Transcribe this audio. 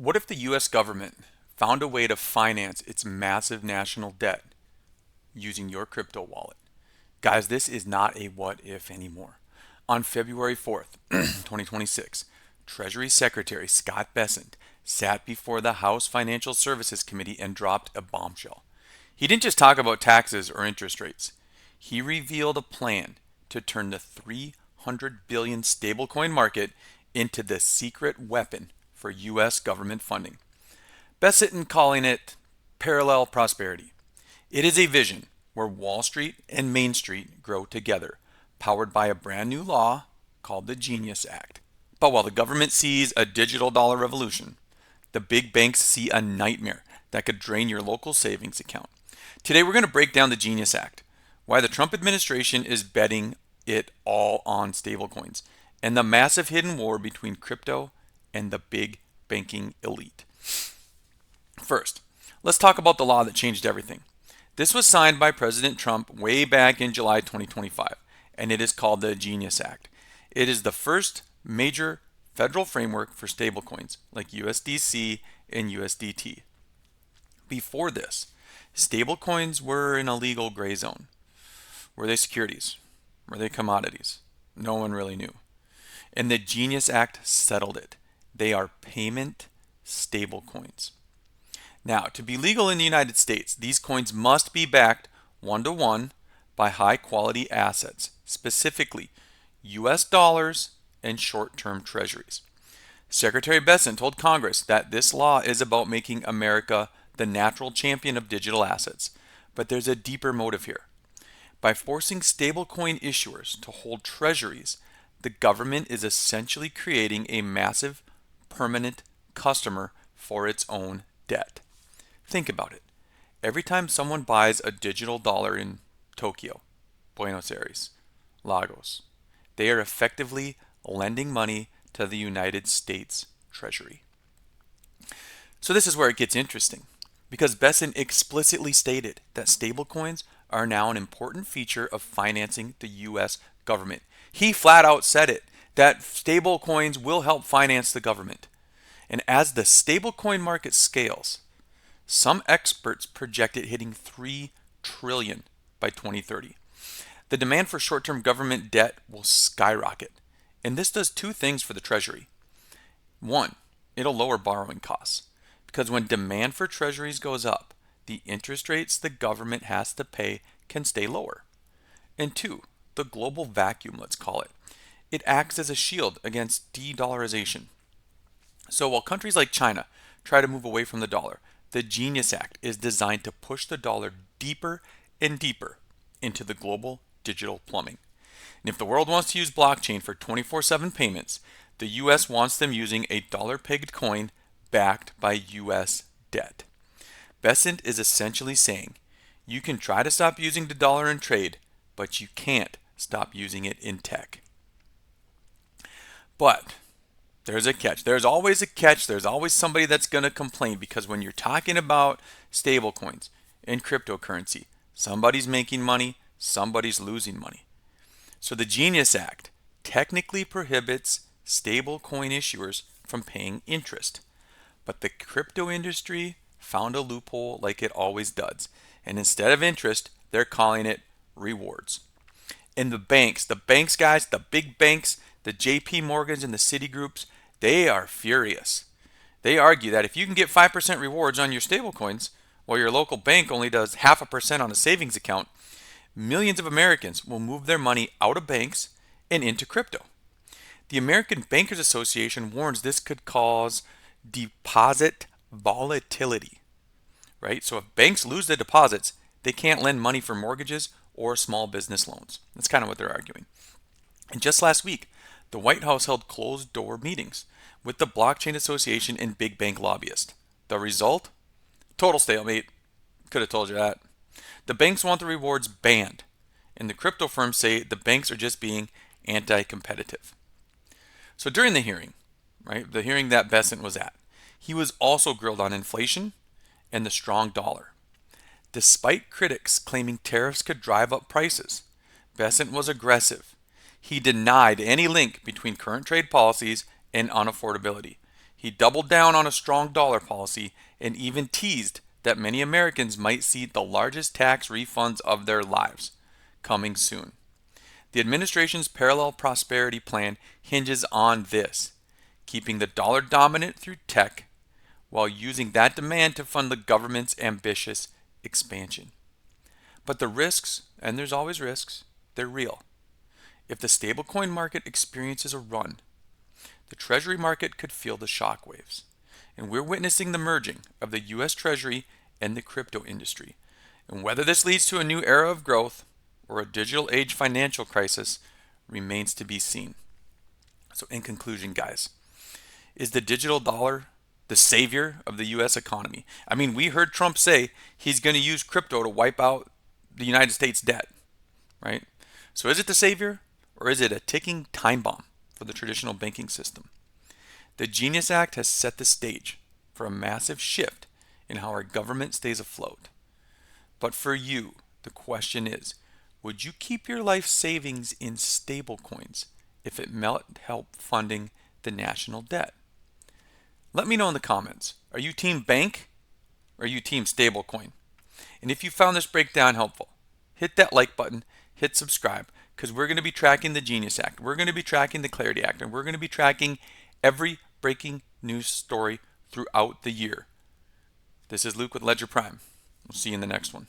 What if the US government found a way to finance its massive national debt using your crypto wallet? Guys, this is not a what if anymore. On February 4th, 2026, Treasury Secretary Scott Bessent sat before the House Financial Services Committee and dropped a bombshell. He didn't just talk about taxes or interest rates. He revealed a plan to turn the 300 billion stablecoin market into the secret weapon for US government funding. Bessent calling it parallel prosperity. It is a vision where Wall Street and Main Street grow together, powered by a brand new law called the Genius Act. But while the government sees a digital dollar revolution, the big banks see a nightmare that could drain your local savings account. Today we're going to break down the Genius Act, why the Trump administration is betting it all on stablecoins, and the massive hidden war between crypto and the big banking elite. First, let's talk about the law that changed everything. This was signed by President Trump way back in July 2025, and it is called the Genius Act. It is the first major federal framework for stablecoins like USDC and USDT. Before this, stablecoins were in a legal gray zone. Were they securities? Were they commodities? No one really knew. And the Genius Act settled it. They are payment stablecoins. Now, to be legal in the United States, these coins must be backed one-to-one by high-quality assets, specifically US dollars and short-term treasuries. Secretary Bessent told Congress that this law is about making America the natural champion of digital assets, but there's a deeper motive here. By forcing stablecoin issuers to hold treasuries, the government is essentially creating a massive, permanent customer for its own debt. Think about it. Every time someone buys a digital dollar in Tokyo, Buenos Aires, Lagos, they are effectively lending money to the United States Treasury. So this is where it gets interesting, because Bessent explicitly stated that stablecoins are now an important feature of financing the US government. He flat out said it, that stablecoins will help finance the government. And as the stablecoin market scales, some experts project it hitting $3 trillion by 2030. The demand for short-term government debt will skyrocket. And this does two things for the Treasury. One, it'll lower borrowing costs, because when demand for treasuries goes up, the interest rates the government has to pay can stay lower. And two, the global vacuum, let's call it. It acts as a shield against de-dollarization. So while countries like China try to move away from the dollar, the Genius Act is designed to push the dollar deeper and deeper into the global digital plumbing. And if the world wants to use blockchain for 24/7 payments, the US wants them using a dollar-pegged coin backed by US debt. Bessent is essentially saying, you can try to stop using the dollar in trade, but you can't stop using it in tech. But there's a catch. There's always a catch. There's always somebody that's going to complain, because when you're talking about stablecoins and cryptocurrency, somebody's making money, somebody's losing money. So the Genius Act technically prohibits stablecoin issuers from paying interest. But the crypto industry found a loophole like it always does. And instead of interest, they're calling it rewards. And the banks guys, the big banks, the JP Morgans and the Citigroups, they are furious. They argue that if you can get 5% rewards on your stablecoins, while your local bank only does 0.5% on a savings account, millions of Americans will move their money out of banks and into crypto. The American Bankers Association warns this could cause deposit volatility, right? So if banks lose their deposits, they can't lend money for mortgages or small business loans. That's kind of what they're arguing. And just last week, the White House held closed-door meetings with the Blockchain Association and big bank lobbyists. The result? Total stalemate. Could have told you that. The banks want the rewards banned, and the crypto firms say the banks are just being anti-competitive. So during the hearing, right, the hearing that Bessent was at, he was also grilled on inflation and the strong dollar. Despite critics claiming tariffs could drive up prices, Bessent was aggressive. He denied any link between current trade policies and unaffordability. He doubled down on a strong dollar policy and even teased that many Americans might see the largest tax refunds of their lives coming soon. The administration's parallel prosperity plan hinges on this, keeping the dollar dominant through tech while using that demand to fund the government's ambitious expansion. But the risks, and there's always risks, they're real. If the stablecoin market experiences a run, the Treasury market could feel the shockwaves. And we're witnessing the merging of the US Treasury and the crypto industry. And whether this leads to a new era of growth or a digital age financial crisis remains to be seen. So in conclusion, guys, is the digital dollar the savior of the US economy? I mean, we heard Trump say he's going to use crypto to wipe out the United States debt, right? So is it the savior or is it a ticking time bomb for the traditional banking system? The Genius Act has set the stage for a massive shift in how our government stays afloat. But for you, the question is, would you keep your life savings in stablecoins if it might help funding the national debt? Let me know in the comments. Are you team bank or are you team stablecoin? And if you found this breakdown helpful, hit that like button, hit subscribe, because we're going to be tracking the Genius Act. We're going to be tracking the Clarity Act, and we're going to be tracking every breaking news story throughout the year. This is Luke with Ledger Prime. We'll see you in the next one.